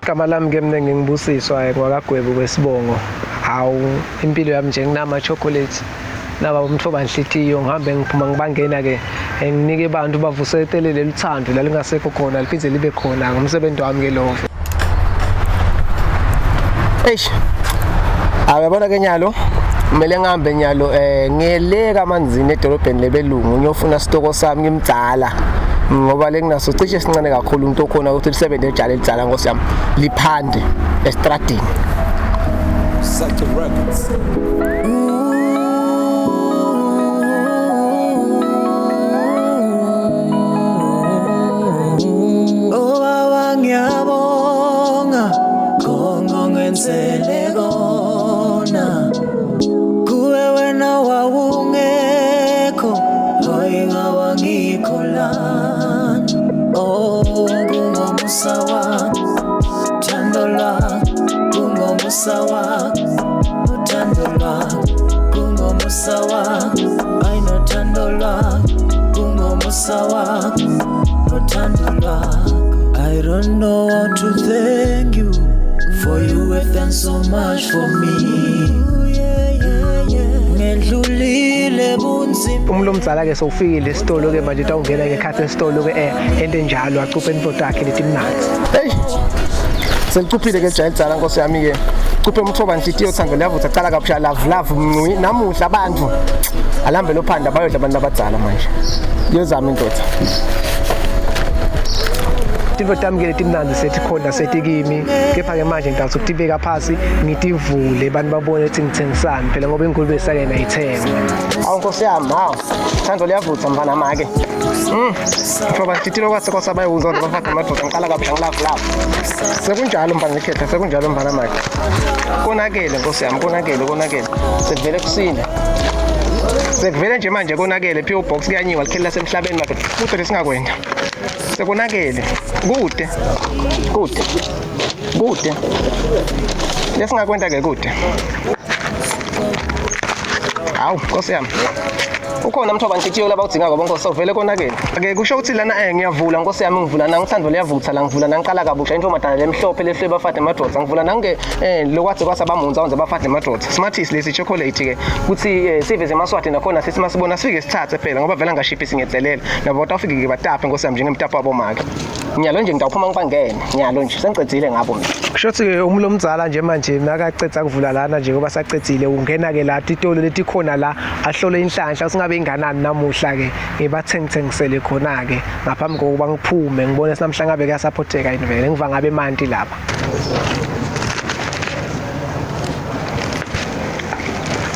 Igama lami ke mina ngingibusiswa ngwakagwebu kwesibongo. Hawu impilo yami nje nginama chocolate. Naba umthoba Nhlitiyo ngihambe ngiphuma ngibangena ke nginike abantu bavuselele luthando la lingasekho khona liphinde libe khona ngomsebenzi wami ke lo. Uyabona ke nyalo kumele ngihambe nyalo ngiyeleka amanzini edolobheni lebelungu ngiyofuna stoko sami ngimdzala ngoba lenginaso cishe sincane kakhulu umuntu okhona ukuthi lisebenze ejala elidzala Nkosi yami liphande estradini. Such records. Ngiyabonga konke ngenzele kona kuwe wena wawungekho oyingawa ngikholana kungomusa wami thando lwakho kungomusa wami uthando lwakho kungomusa wami ayinothando lwakho kungomusa wami uthando lwakho. I don't know how to thank you, for you have done so much for me. Ngedlulile bunzima. Umlo mdzala ke sowufikile esitolo ke manje utawungena ke khathi esitolo ke ento enjalo acuphe into yakhe lethi mnandi. Selicuphile ke jayel dzala Nkosi yami ke. Cuphe umthoba Nhlitiyo thando liyavutha cala kabusha love mncwi namuhla abantu. Alambe lophanda bayodla abantu abadzala manje. Kuyozama indoda. Into tami ke lethi mnandi sethi khona sethi kimi kepha ke manje ngidawuthi ukutibeka phansi ngitivule abantu babone ukuthi ngithengisani phela ngoba ingulube sake nayithenga. Awu Nkosi yami hawu thando liyavutha mfana make. Ngoba Nhlitiyo kwase kwasaba uzonke bafatha amadoda ngiqala kabusha ngilove. Sekunjalo mfana ngikhetha sekunjalo mfana make. Konakele Nkosi yami konakele. Sekuvele kusina. Sekuvele nje manje konakele PO box kuyanyiwa likheli lasemhlabeni madoda. Futhi lesingakwenda. Sekonakele kude lesingakwenda ke kude. Hawu Nkosi yami ukhona umthoba Nhlitiyo laba udzinga ngoba Nkosi sovele konakele ake kusho ukuthi lana ngiyavula Nkosi yami ngivula nang thando liyavutha la ngivula nang qala kabusha into madala lemhlophe lehle bafade emadrots ngivula nange lokwathi kwasabamunza wenza bafade emadrots smarties lesi chocolate ke kuthi siveze emaswati nakhona sithi masibona sifike sithathe phela ngoba vela ngashipi singedelela nabo utafike ke batape Nkosi yami njengemtapo wabomake nyalo nje ngidawuphuma ngibangene nyalo nje sengicedzile ngabo mina kushothi ke umlo mdzala nje manje nakacetha kuvula lana nje ngoba sacedzile ungena ke la itolo lethi khona la ahlole inhlanhla singabe inganani namuhla ke ngibathengisele khona ke ngaphambi kokuba ngiphume ngibone sinamhla ngabe kuyasupporteka yini vele ngiva ngabe emanti lapha.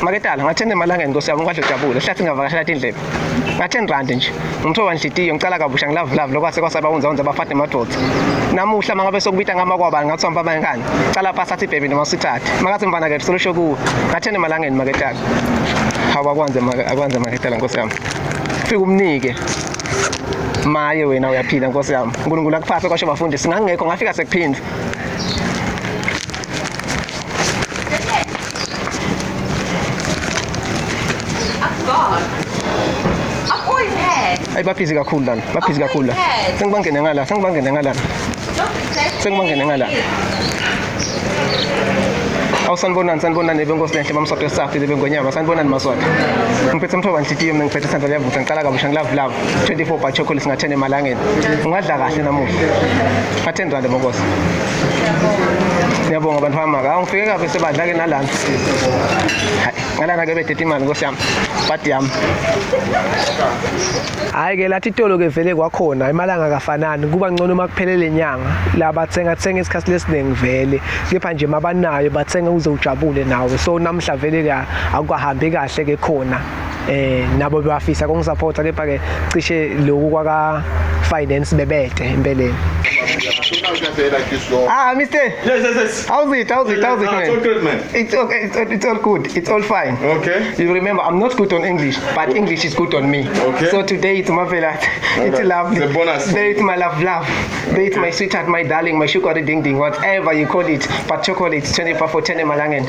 Maketala ngathende emalangeni Nkosi yami ngikwadle ujabule hlathi ngavakashela indlebe nga R10 nje umthoba Nhlitiyo ngicala kabusha ngilove lokwase kwasabawunza bafade emadrots namuhla mangabe sokubita ngamakwaba ngathi mpama enkani cala phansi athi baby noma sithathe makathi mfana ke solo shoku ngathende emalangeni maketala hawa akwanze maketala Nkosi yami fika umnike maye wena uyaphila Nkosi yami uNkulunkulu akuphathe kwasho bafundi singangekho ngafika sekuphindze. Ay baphizi kakhulu lana sengibangene ngala awusanibonani benkosi lenhle bamswati safi bengonyama sanibonani maswati ngiphethe umthoba Nhlitiyo mina ngiphethe thando liyavutha ngiqala kabusha ngilove 24 bar chocolate ngathene emalangeni ungadla kahle namuhla nga R10 bonkosi. Ngiyabonga abantu bamaka angifike kabe sebadla ke nalana ngalana ke bethethe imali Nkosi yami badi yami. Hayi ke lathi itolo ke vele kwakhona imalanga kafanani kuba ngcono uma kuphelele inyanga la bathenga isikhathi lesiningi vele kepha nje mabanayo bathenga uze ujabule nawe so namhla vele ke akuhambi kahle ke khona nabo bafisa kongisupporta kepha ke cishe lokhu kwaka finance bebede empeleni. Mister. Yes. How's it, man? It's all good, man. It's okay. It's all good. It's all fine. Okay. You remember, I'm not good on English, but English is good on me. Okay. So today it's my favorite. It's lovely. It's a bonus. Today it's my love. Today it's my sweetheart, my darling, my sugar ding, whatever you call it. But chocolate, 24 for 10 malangen.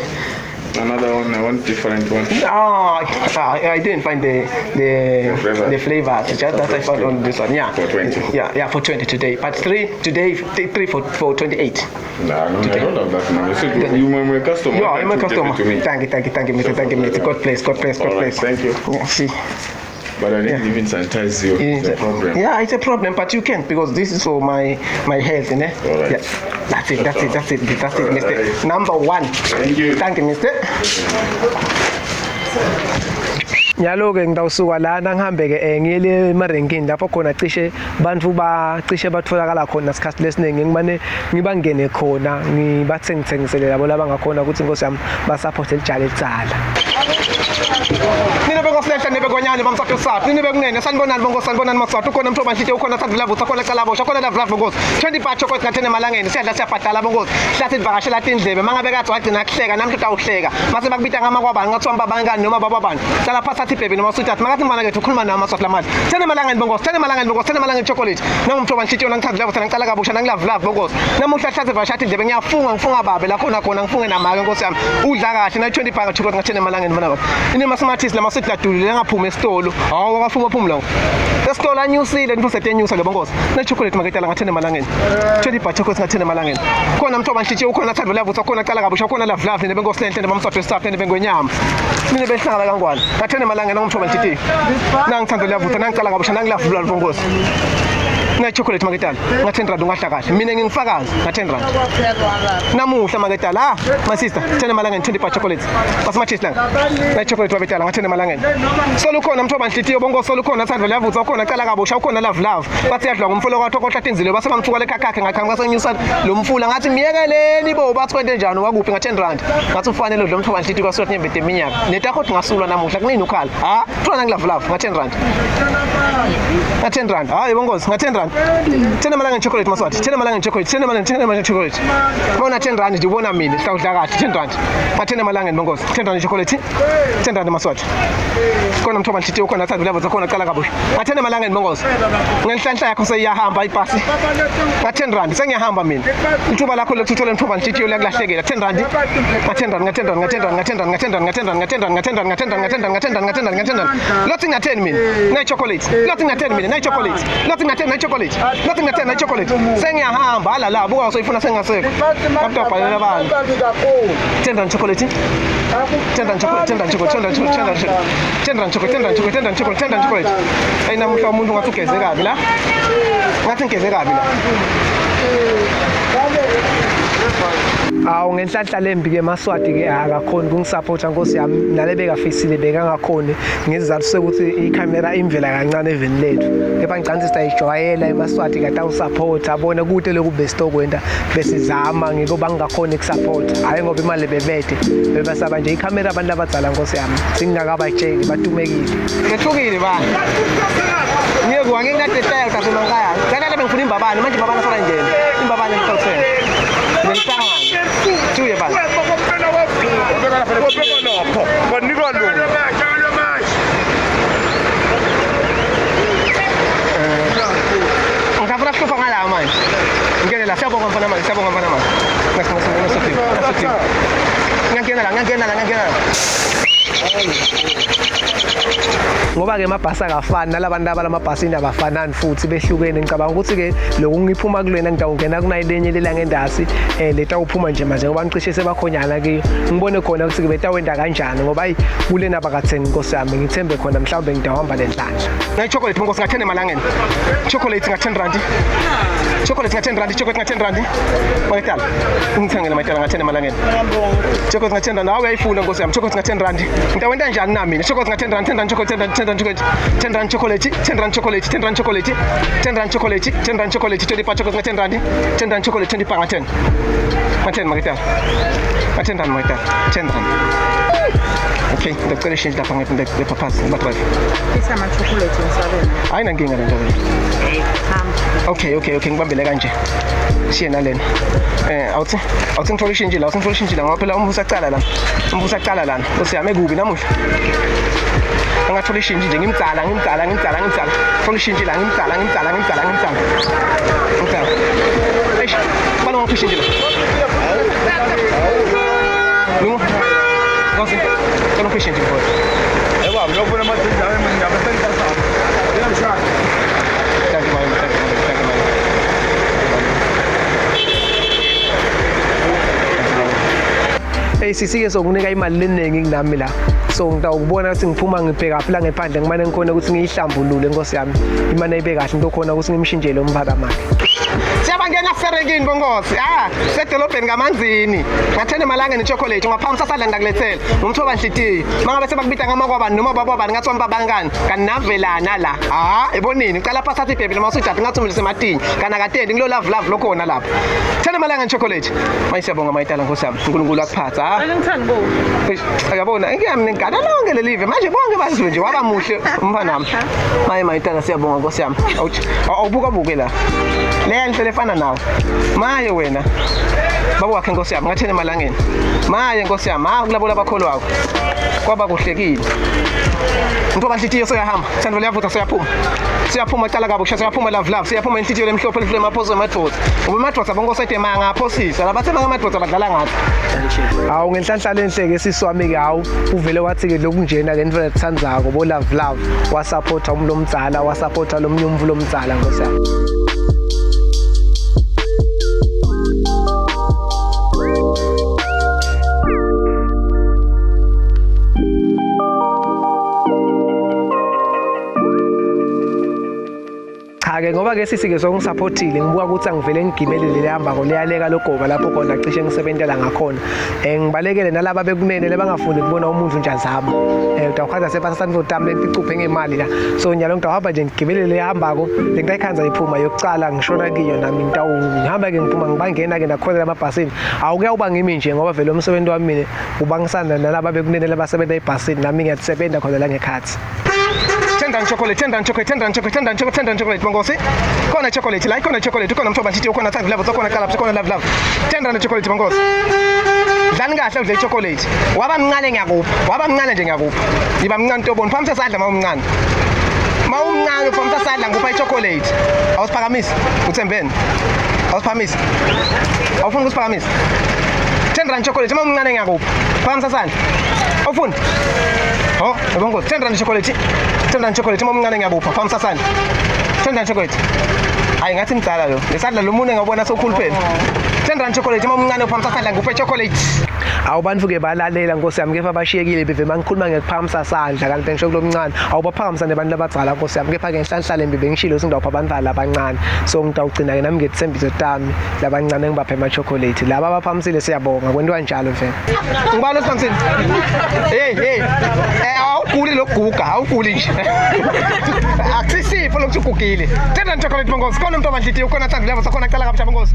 Another one different one. I didn't find the flavor. Just that I found on this one. Yeah. For 20. Yeah, for 20 today. But 3 today, 23 for 28. Nah, no, I don't have that now. You said you were my customer. Yeah, I'm a customer. To me. Thank you, Mr. Thank you, Mr. God bless. All right, thank you. Yeah, see. But I need to even sanitize you. It's a problem. Yeah, it's a problem, but you can't because this is for my health, you know? All right. Yeah. That's it, Mr. Number 1. Thank you. Thank you, Mr. Nyalo-ke ngidawusuka lana ngihambe ke ngiyele emarenkini lapho khona cishe batholakala khona isikhathi lesiningi ngimane ngibangene khona ngibathengisele labo labangakhona ukuthi inkosi yami basupport elijali elitsala. Nina bengosihla nebekonyane bamsathu sathi nina bekunene sanibonani bongosi sanibonani masathu khona mthoba nhlite ukhona sathi lavutsa khona calabosha khona la bongosi 20 bacho kodwa ngathene emalangeni siyadla siyabhadala bongosi hlathi ivakashela indlebe mangabe kathi wagcina kuhleka namhla utawuhleka mase bakubita ngamakwabani ngathiwa mbabangani noma bababani hlala phasa athi ibhebe noma usuthi athi makathi mfana kethu ukhuluma nawo masathu lamali thene emalangeni bongosi thene emalangeni chocolate nangumthoba nhlite yona ngithanda lavutsa ngicala kabusha nangilavu bongosi namuhla hlathi ivakashela indlebe ngiyafunga babe la khona ngifunge namake nkosi yami udla kahle na 20 bhanga chocolate ngathene emalangeni bona baba ini mathemathisi lamasethi ladulile ngaphuma esitolo hawo wakafuma phuma lo esitolo anyusile nto setenyusa ke bongosi na chocolate maketala ngathene emalangeni 20 bha chocolate ngathene emalangeni khona mthoba nhlitshe ukhona thando lavutsa khona cala kabusha khona love nebenkosi lenhle bamsathu esithathu nebengwenyama mina behlangala kangwane ngathene emalangeni ngomthoba nhlitshe nangithando lavutsa nangicala kabusha nangilavu bongosi na chocolate maketala ngathene rand ungahla kahle mina ngingifakazi ngathene rand namuhla maketala my sister thene emalangeni 20 bha chocolate basemathisi langa na chocolate wabetala ngathene emalangeni solo khona mthoba nhlitiyo bongosi solo khona thando lavutsa khona cala kabusha ukhona love bathi yadla ngumfulo kwatho kohlatha inzilo base bamthuka lekhakhakhe ngakhanka senyusa lo mfula ngathi miyekeleni bo bathi kwente njani wakuphi nga10 rand ngathi ufanele lo mthoba nhlitiyo kwasothe nyembede eminyaka netakho ngasulwa namuhla kunini ukhala thona ngilove nga10 rand nga10 rand hayi bongosi nga10 rand thene emalangeni chocolate maswathi thene emalangeni chocolate bona 10 rand nje ubona mina hlawudla kahle 10 rand ngathene emalangeni bongosi 10 rand chocolate 10 rand maswathi khona mthoba nhlitiyo ukhona thando lavutsa khona cala kabusha ngathene emalangeni bongosi ngenhlanhla yakho seyiyahamba ibhasi nga10 rand sengiyahamba mina ithuba lakho lokuthuthola mthoba nhlitiyo lakulahlekela 10 rand nga10 lothi nga10 mina na chocolate lothi nga10 mina na chocolate lothi nga10 na chocolate sengiyahamba hala la buka soyifuna sengasekho kapto bhalela abantu 10 rand chocolate 10 rand chocolate ayina muhla umuntu ngathi ugeze kabi la ngathi ngigeze kabi la awu ngenhlanhla lembi ke Maswati ke akakhoni kungisupporta nkosi yami nalebe kafisile bekangakhoni ngizizathu sekuthi icamera imvela kancane eveni lethu kepha ngicela sitayijwayela eMaswati kade awusupport abone kude lokube stokwenda besizama ngikoba ngingakhoni ukusupport hayi ngoba imali bebede bebasaba nje icamera abantu abadala nkosi yami singakabatsheli batumekile ngethukile bani ngiyekuwa ngingadetaya kasemankhaya ngakade bengifuna imbabane manje imbabane sala njeni imbabane ngithothela ngihlangana tuye bani ngafuna kuhlupa ngalawo manje ngene la siyabonga mfana manje ngiyangena la ngoba ke amabhasi akafani nalabantu abalamabhasini abafanani futhi behlukene ngicabanga ukuthi ke lokhu ngiphuma kulena ngidawungena kunayilenye lela ngendasi leta uphuma nje manje ngoba ngicishe sebakhonyana ke ngibone khona ukuthi ke betawenda kanjani ngoba hayi kulena bakathengi inkosi yami ngithembe khona mhlawumbe ngidawamba lenhlanja na chocolate inkosi ngathene emalangeni chocolate nga10 rand chocolate nga10 rand mayitala ngithengele mayitala ngathene emalangeni chocolate nga10 rand awu uyayifuna inkosi yami chocolate nga10 rand ngidawenda njani na mina chocolate nga10 rand 10 rand chocolate 10 rand chocolate 20 pa chocolate nga 10 rand 10 rand chocolate 20 pa nga 10 maketala nga 10 rand maketala 10 rand okay ngicela change lapha ngepapasi ngibathrive isama chocolate ngisalona ayina nkinga lento okay ngibambele kanje siye nalena awuthi ngithola ishinji la ngoba phela umbuso aqala lana usiyame kubi namuhla angathola ishinji nje ngimcala thola ishinji la ngimcala eish balo ngophi ishinji la lungu ngosi thola ngophi ishinji bro eba ngiyofuna amathinja ami ngiyabasenta sawo ngiyamshaka thank you hey sisike sokunika imali leningi kunami la so ngitawubona ukuthi ngiphuma ngibheka phela ngephandle ngimane ngikhona ukuthi ngiyihlambulule Nkosi yami imane ibe kahle into khona ukuthi ngimshintshele umphaka makhe siyabangena serekini bongosi sedolobheni ngamanzini ngathene malanga nechocolate ungaphamisa sadla ndakulethela ngumthoba Nhlitiyo mangabe sebakubita ngamakwabani noma bababani ngathi wambabangani kanavelana la ebonini uqala phasa athi baby noma usujaphi ngathumulise matinyo kana katendi ngilo love lokhona lapha thene malanga nechocolate mayisiyabonga mayitala Nkosi yami uNkulunkulu akuphatha Ngithanda bo. Uyabona ngiyami ngigada lonke lelive manje bonke bazizwe nje waba muhle umfanami mayitala siyabonga Nkosi yami awubuka la le nhle lefana nawe maye wena baba wakhe Nkosi yami ngathene emalangeni maye Nkosi yami kulabola abakholo wakho kwaba kuhlekile Ntoba Nhlitiyo soyahamba sandvo liyavutha siyaphuma cala kabusha siyaphuma love siyaphuma Inhlitiyo lemhlophe lifule maphozo emadvodza ube madvodza bonke osete manga ngaphosisa labathe manga amadvodza badlala ngathi hawu ngenhlanhla enhleke siswami ke hawu uvele wathi ke lokunjena ke nto etsandzako bo love wasupporta umlomdzala wasupporta lomnyumvu lomdzala Nkosi yami ke ngoba ke sisike songisupportile ngibuka ukuthi angivele ngigibelele lehamba ko leyaleka logoba lapho khona cishe ngisebentela ngakhona ngibalekele nalabo bekunene lebangafuni kubona umuntu nje azama utawukhanza sepasasani votamle icuphe ngemali la so njalo ngitawuhamba nje ngigibelele lehamba ko lengitayikhanza iphuma yokucala ngishona kiyo nami ngihamba ke ngiphuma ngibangena ke nakhona lamabhasini awukuyawuba ngimi nje ngoba vele umsebenzi wami mina ubangisana nalabo bekunene lebasebenza ebhasini nami ngiyasebenza khona la ngekhathi Tender chocolate bongosi kona chocolate la kona chocolate kona mthoba Nhlitiyo kona thandle love kona collapse kona love tender chocolate bongosi dlani kahle udle chocolate waba mncane ngiyakupha waba mncane nje ngiyakupha yiba mncane ntoboni phamisa sadla mawumncane phamisa sadla ngupha ichocolate awusiphakamisi uThembeni awusiphakamisi awufuni ukusiphakamisa tender chocolate mawumncane ngiyakupha phamisa sadla awufuni bongosi tender chocolate mawumncane ngiyakupha phamisa sadla tender chocolate hayi ngathi mdala lo lesadla lo muntu engabona sokhuluphela tender chocolate mawumncane uphamisa sadla nguphe chocolate awubantu ke balalela Nkosi yami kepha bashiyekile beve mangikhuluma ngekuphamisa sadla kanti ngisho kulomncane awubaphamisa nebantu labadzala Nkosi yami kepha ke ngihlanihlale mbe bengishilo singidawupha abantwana abancane so ngitawugcina ke nami ngethembiso tami labancane ngibaphe ama chocolate laba abaphamisile siyabonga kwentiwa njalo mfana ngibalo siphamisile hey awuguli lokuguga awuguli nje akusisifo lokuthi ugugile tender chocolate bongosi kona Ntoba Nhlitiyo kona thandle love sakhona cala kabusha bongosi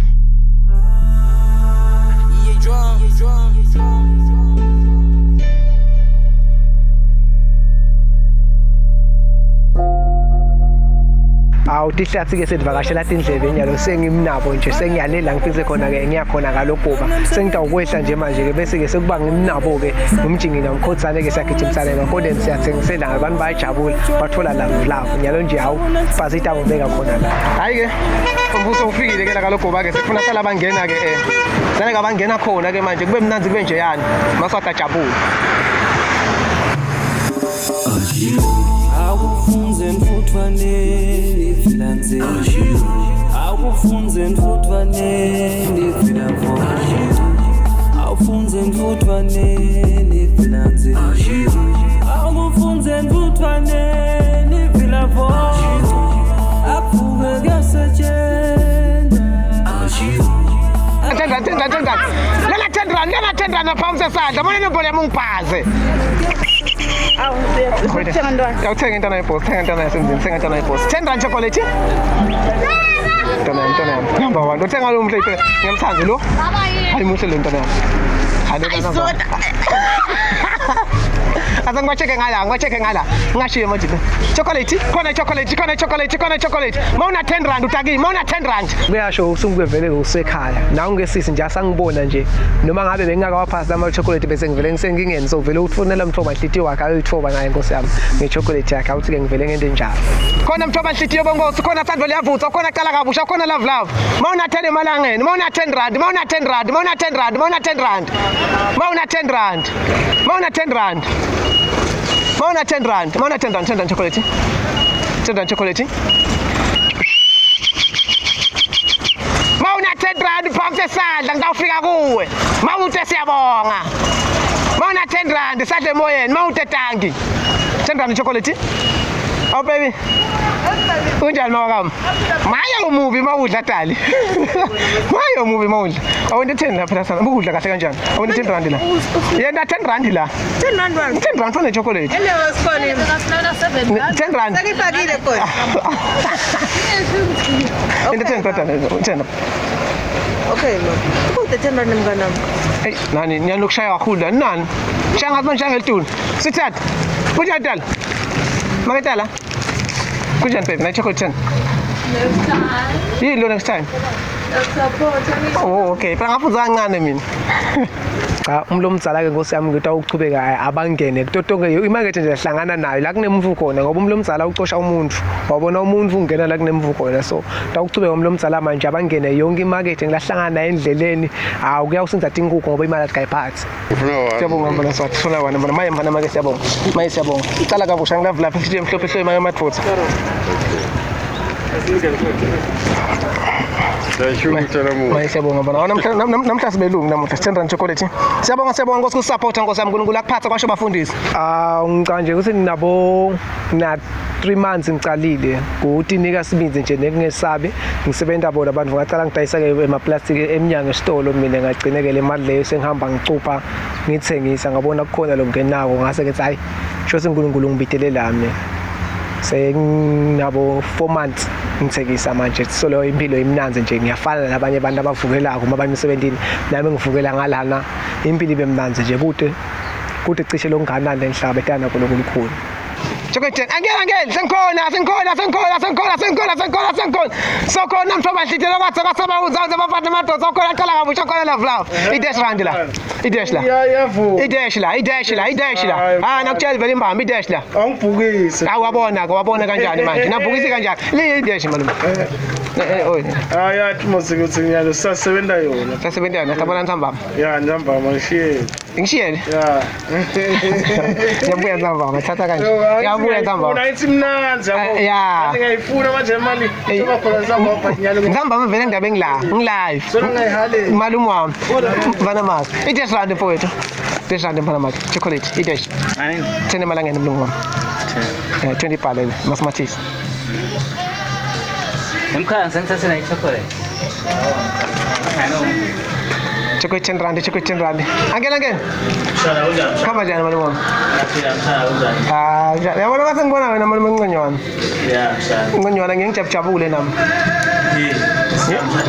awutihlathi ke sedivakashela indlebe njalo sengimnabo nje sengiyalela ngifise khona ke ngiyakhona kalokuba sengitawukwehla nje manje ke bese ke sekuba ngimnabo ke umjingi namkhotsane ke siyagijimisana ngakho siyathengisela ngabantu bayajabula bathola love njalo nje hawu bazita ngobeka khona la hayi ke umbuso ufikile ke la kalokuba ke sifuna sala bangena ke sale kabangena khona ke manje kube mnanzi kube nje yani masakajabula Akufunze mfutwane filanze akufunze mfutwane filanvo akufunze mfutwane filanze akufunze mfutwane filanvo aphuke kasajena tenda na phamisa sadla manje nembole yami ungibhaze Thenga intwana yebhosi, thenga intwana yasemzini, thenga intwana yebhosi. Tender chocolate. Intwana yami. Number 1. Uthenga lo mhlete ngiyamthanda lo. Hayi muhle lo intwana yami. Hayi soda. Asa ngwacheke ngala. Ngashiye manje. Chocolate, khona chocolate. Mawuna 10 rand utaki, mawuna 10 rand. Kuyasho usungwe vele usekhaya. Nawe ngesisi nje asangibona nje. Noma ngabe bengingakawaphasa ama chocolate bese ngivele ngisengingeni so vele ufonela Mthoba Nhlitiyo wakhe ayithoba naye Nkosi yami. Ngechocolate yakhe awuthi ke ngivele ngente njalo. Khona Mthoba Nhlitiyo bongosi, khona sandvo liyavutha, khona cala kabusha, khona love. Mawuna 10 emalangeni, mawuna 10 rand. Mawuna 10 tender chocolate. Tender chocolate. Mawuna 10 rand ngiphamse isandla ngizawufika kuwe mawute siyabonga mawuna 10 rand sadle emoyeni mawute tanki 10 rand chocolate oh baby unjani mawakami maya umubi mawudla tali maya umubi mawudla awundi 10 la phela sana ukudla kahle kanjani awundi 10 rand la yena 10 rand la 10 rand one 10 rand for chocolate ele wasikhona 10 rand sakifakile khona into 10 rand okay lo kude 10 rand mnganami hey nani niyanokushaya kakhulu la nani shaya ngathi manje ngelituni sithatha kunjani tala maketala kunjani baby na chocolate 10 next time yini lo next time oh okay phela ngafuza kancane mina cha umlomdzala ke Nkosi yami ngithi awuchubeka abangene kutotonke imarket nje hlangana nayo la kunemvu khona ngoba umlomdzala ucosha umuntu wabona umuntu ungena la kunemvu khona so awuchubeka umlomdzala manje abangene yonke imarket ngilahlangana endleleni hawu kuyawusenza inkukhu ngoba imali atikayiphathi siyabonga mbona swathi thola wana mbona maye mfana make siyabonga maye siyabonga cala kabusha ngilave lapha imhlophe emhlophe hloyi maye mathutha maye siyabonga mbona namhla sibelungu namuhla 10 rand chocolate siyabonga Nkosi kusupporta Nkosi yami uNkulunkulu akuphatha kwasho bafundisi ngicanje ukuthi nabo na 3 months ngicalile ukuthi nika sibinze nje nekungesabi ngisebenza bona abantu ngacala ngidayisa ke emaplastic eminyango esitolo mina ngagcinekele imali leyo sengihamba ngicupha ngithengisa ngabona kukhona lo ngenako ngase ngithi hayi shothi uNkulunkulu ngibidele lami senginabo 4 months ngithekisa manje solo impilo imnanzi nje ngiyafana nabanye abantu abavukelako uma basemsebenzini nami ngivukela ngalana impilo ibe mnanzi nje kude cishe longanani enhlaba ekana kulokukhulu chocolate angela sengikhona sokhona mhlobo nhlitelo kwatho kasaba uzanze bafata amadoda sokhona qala kabusha khona la vlog i-dash rand la i-dash la nakutshela vele imbamba i-dash la Angibhukise. wabona kanjani manje nabhukisi kanjani i-dash malume Yathi mose ukuthi ngiyalo sasebenza yona. sasebenza sabona ntambama Ya ntambama ngishiyele yabuya ntambama thatha kanje yabuya ntambama Unayithi mnanzi yabo. ya Ngiyayifuna manje imali kuba khona ntambama but nyalo. ntambama vele ngabe ngilive Sona ngayihale. malume wami mfana maka i-dash rand mfowethu 10 rand mfana maka chocolate i-dash 10 emalangeni mlungu wami 20 phalele mathematics Emkhaya sengithathela ichocolate. chocolate 10 rand angena Mshana unjani? khamba njani malume wami Ngaphila mshana unjani? yabona kwase ngibona wena malume ngconywana Yeah, mshana. ngconywana ngiyangijabule nami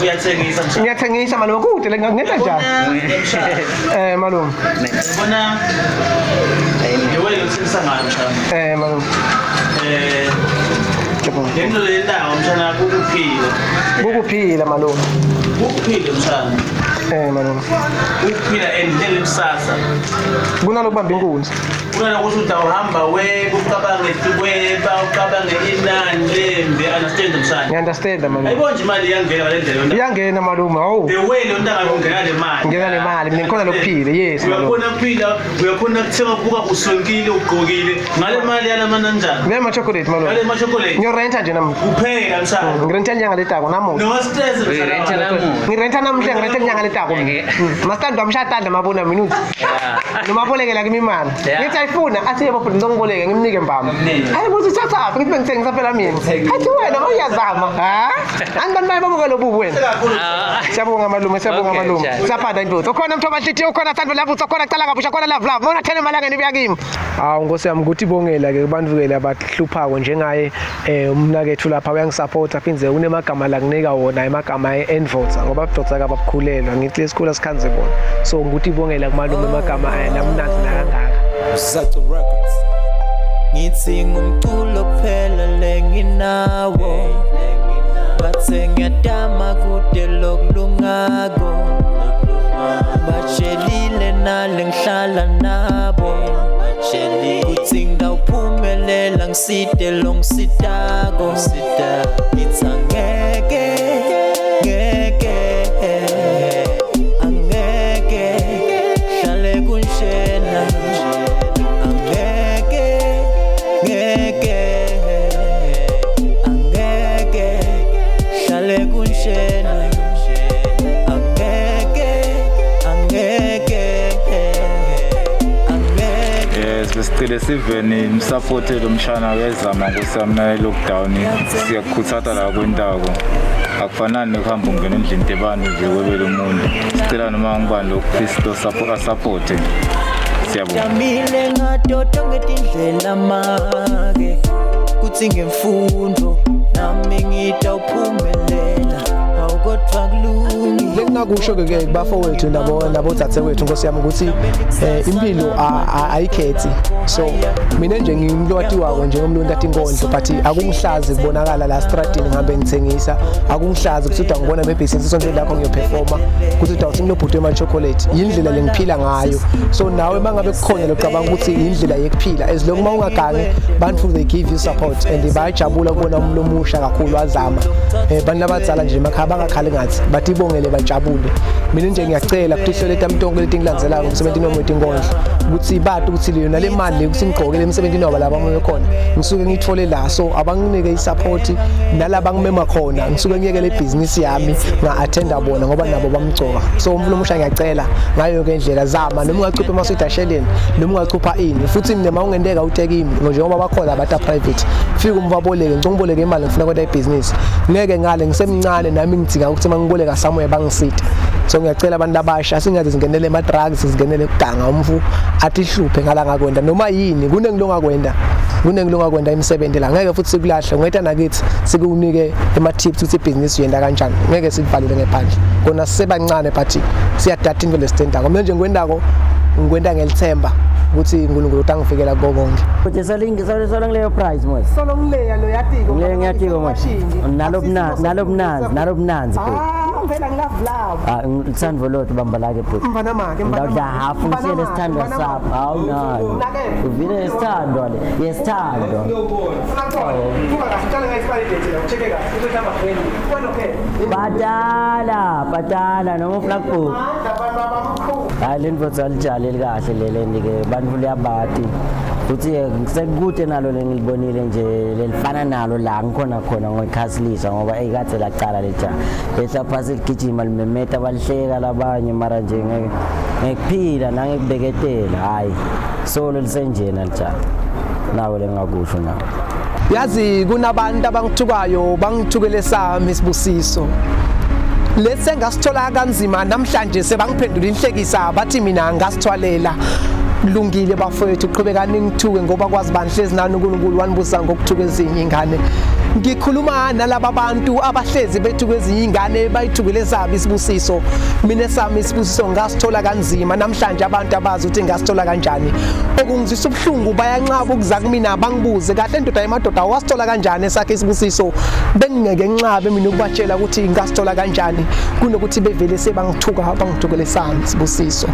Uyathengisa mshana. ngiyathengisa malume kude le ngenza njani malume Ngibona yewele uthengisa ngayo mshana. malume Lento le ndawo mshana kukuphila malume kukuphila mshana. malume Ukuphila endlele kusasa. kunalokubamba inkunzi Ukuthi utawuhamba ucabange ucabange inani lembe understand mshana. ngiunderstand malume Ayibonje imali iyangena ngale ndlela yonke. iyangena malume awu The way lo ntanga ungena le mali. ngena le mali mina ngikhona lokuphila yes malume Uyakhona kuphila, uyakhona kuthenga kubuka usonkile ugqokile. Ngale mali yalamana kanjani? ngale ma-chocolate malume Ngale ma chocolate. ngiyorenta nje nami Kuphela mshana. ngirenta inyanga letako namuhla No stress Uyirenta mshana. namuhla. ngirenta namhla ngirenta inyanga letako masitanda wamshatanda mabona minuti noma abolekela kimi imali ngithi ayifuna athi yebo futhi ngizongiboleka ngimnike mbamba hayi buthi thatha ngithi bengithengisa phela mina athi wena mawuyazama angibani baye babuka lobubu wena siyabonga malume siyaphanda indoda ukhona mntu abahlithiyo ukhona sandvo lavutsa ukhona cala kabusha khona love bona 10 emalangeni buya kimi hawu Nkosi yami ukuthi ibongela ke kubantu-ke abahluphako njengaye umnakethu lapha uyangisupporta phindze unemagama la kunika wona emagama e-envoter ngoba abudotsa-ke abakukhulelwa ngithi lesikhulu asikhanze bona so ngikuthi ibongela kumalume emagama namnanzi nakangaka Zato Records. Ngithi ngumculo kuphela lenginawo bathe ngiyadama kude lokulungako batshelile nale ngihlala nabo kuthi ngawuphumelela ngiside lo ngisidako ngithi angeke hlale kunshena angeke hlale kunshena manje sicile siveni imsupporte lo mshana wezama ngosamna lockdown siyakukhuthaza la kwentako akufanani nokuhamba ungena endlini tebani nje webele umuntu sicela noma ngibani lo Kristo support siyabonga Jamile ngadodo ngetindlela make kuthi ngemfundo nami ngitawuphumelela awukodwa kulungi Lengakusho ke bafowethu nabo thathe wethu Nkosi yami ukuthi impilo ayikhethi so mina nje ngimlwati wako njengomluntu athi inkondlo but akungihlazi kubonakala la stradini ngihambe ngithengisa akungihlazi ukuthi ngibona nebusiness sonke lapho ngiyoperforma ukuthi uthi nginobhuti ema chocolate yindlela lengiphila ngayo so nawe mangabe kukhona lokucabanga ukuthi indlela yekuphila as long uma ungagange bantu they give you support and bayajabula kubona umuntu omusha kakhulu azama bantu abadzala nje emakhaya bangakhali ngathi bathi ibongele bajabule mina nje ngiyacela ukuthi ihlelo letamtonke leti ngilandzelayo ngomsebenzini wami wenkondlo ukuthi bathi ukuthi leyo nale mali ukuthi ngigqokele emsebenzini wabo laba amoya khona ngisuke ngithole la so abanginike isupport nalaba ngimema khona ngisuke ngiyekele ibusiness yami nga-attenda bona ngoba nabo bamgcoka so umuntu omusha ngiyacela ngayo yonke indlela zama noma ungachupha emaswidi asheleni noma ungachupha ini futhi noma ungendeka uteke imi njengoba bakhona abantu private fika umvaboleke ngicela ngiboleke imali ngifuna kwenta ibusiness ngeke ngale ngisemncane nami ngidinga ukuthi mangiboleka somewhere bangisite so ngiyacela abantu abasha singaze singenele ama drugs singenele ukuganga umfu athi hluphe ngala ngakwenda noma yini kunengilonga kwenda imisebenzi la ngeke futhi sikulahle ngeta nakithi sikunike ema tips ukuthi ibusiness uyenda kanjani ngeke sikuvalele ngephandle kona sisebancane but siyadata into lesitenda ngoba nje ngikwenda ngelithemba ukuthi uNkulunkulu utangifikela kubo konke Uthi solo ngileyo prize mos. solo ngileya lo yatiko Ngiyatiko mos. Nalobnanzi phela ngilove Ngithanda lot bamba lake bhuti. mfana make Ngidawuda hafu ngisele sithandwa sapho. Hawu nayo. Uvile isithandwa le. Yesithandwa. Badala noma ufuna kubhuka. Hayi lendvodza lijale likahle leleni ke bantu liyabati futhi sekude nalo lengilibonile nje lelifana nalo la ngikhona khona ngikhasilisa ngoba ekade laqala leja behla phasi ligijima limemeta balihleka labanye mara nje ngekuphila nangekubeketela hayi solo lisenjena lijala nawo lengakusho nawo yazi kunabantu abangithukayo bangithukele sami isibusiso lese ngasithola kanzima namhlanje sebangiphendula inhlekisa bathi mina ngasithwalela lungile bafowethu uqhubekani ngithuke ngoba kwazi banhlezi nani uNkulunkulu wanibusa ngokuthuka ezinye ingane ngikhuluma nalabo bantu abahlezi bethuka ezinye ingane bayithukele sabi isibusiso mina sami isibusiso ngasithola kanzima namhlanje abantu abazi ukuthi ngasithola kanjani okungizisa ubuhlungu bayanqaba ukuza kumina bangibuze kahle indoda emadoda wasithola kanjani esakhe isibusiso bengingeke nqabe mina ukubatshela ukuthi ngasithola kanjani kunokuthi bevele bangithukele sami isibusiso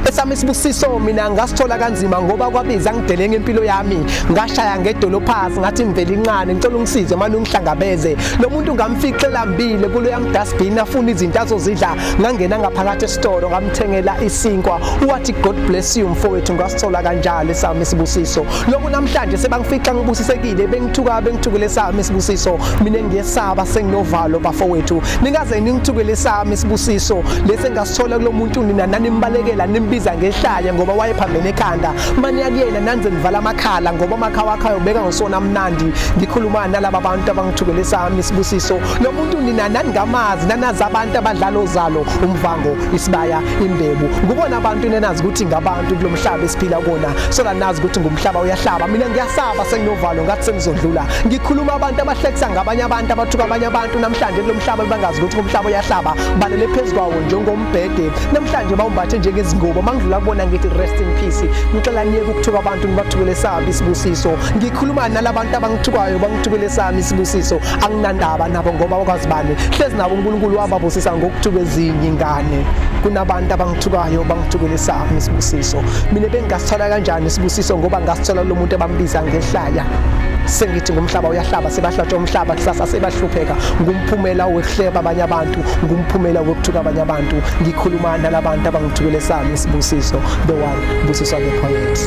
esami isibusiso mina ngasithola kanzima ngoba kwabiza ngidele ngempilo yami ngashaya ngedolo phasi ngathi mvele incane ngicela ungisize manje ungihlangabeze lo muntu ngamfiqela mbile kulo yam dustbin afuna izinto azozidla ngangena ngaphakathi esitolo ngamthengela isinkwa wathi God bless you mfowethu ngasithola kanjalo esami isibusiso lokhu namhlanje sebangifiqa ngibusisekile bengithukele sami isibusiso mina ngiyesaba senginovalo bafowethu ningaze ningithukele sami isibusiso lese ngasithola kulo muntu nina nanimbalekela nimbiza ngehlaya ngoba wayephambene ekhanda manje yakuyena nanze nivala amakhala ngoba amakhawa akhe ayobeka ngosona mnandi ngikhuluma nalabo abantu abangithukele sami isibusiso lo muntu nina naningamazi nanazi abantu abadlala ozalo umvango isibaya imbebu ngubona abantu nenazi ukuthi ngabantu kulomhlaba esiphila kona sola nazi ukuthi ngumhlaba uyahlaba mina ngiyasaba senginovalo ngathi sengizodlula ngikhuluma abantu abahlekisa ngabanye abantu abathuka abanye abantu namhlanje kulomhlaba bangazi ukuthi umhlaba uyahlaba balele phezukwawo njengombhede namhlanje bawumbathe njengezingubo mangidlula kubona ngithi rest in peace ngicela niyeke ukuthuka abantu nibathukele sami isibusiso ngikhuluma nalabantu abangithukayo bangithukele sami isibusiso anginandaba nabo ngoba bakwazi bani hlezi nabo uNkulunkulu wababusisa ngokuthuka ezinye ingane kunabantu abangithukayo bangithukele sami isibusiso mina bengasithola kanjani isibusiso ngoba ngasithola lo muntu abambiza ngehlaya sengithi ngumhlaba uyahlaba sebahlatshwa umhlaba kusasa sebahlupheka ngumphumela wokuhleba abanye abantu ngumphumela wokuthuka abanye abantu ngikhuluma nalabantu abangithukele sami isibusiso the one busiswa ngepoet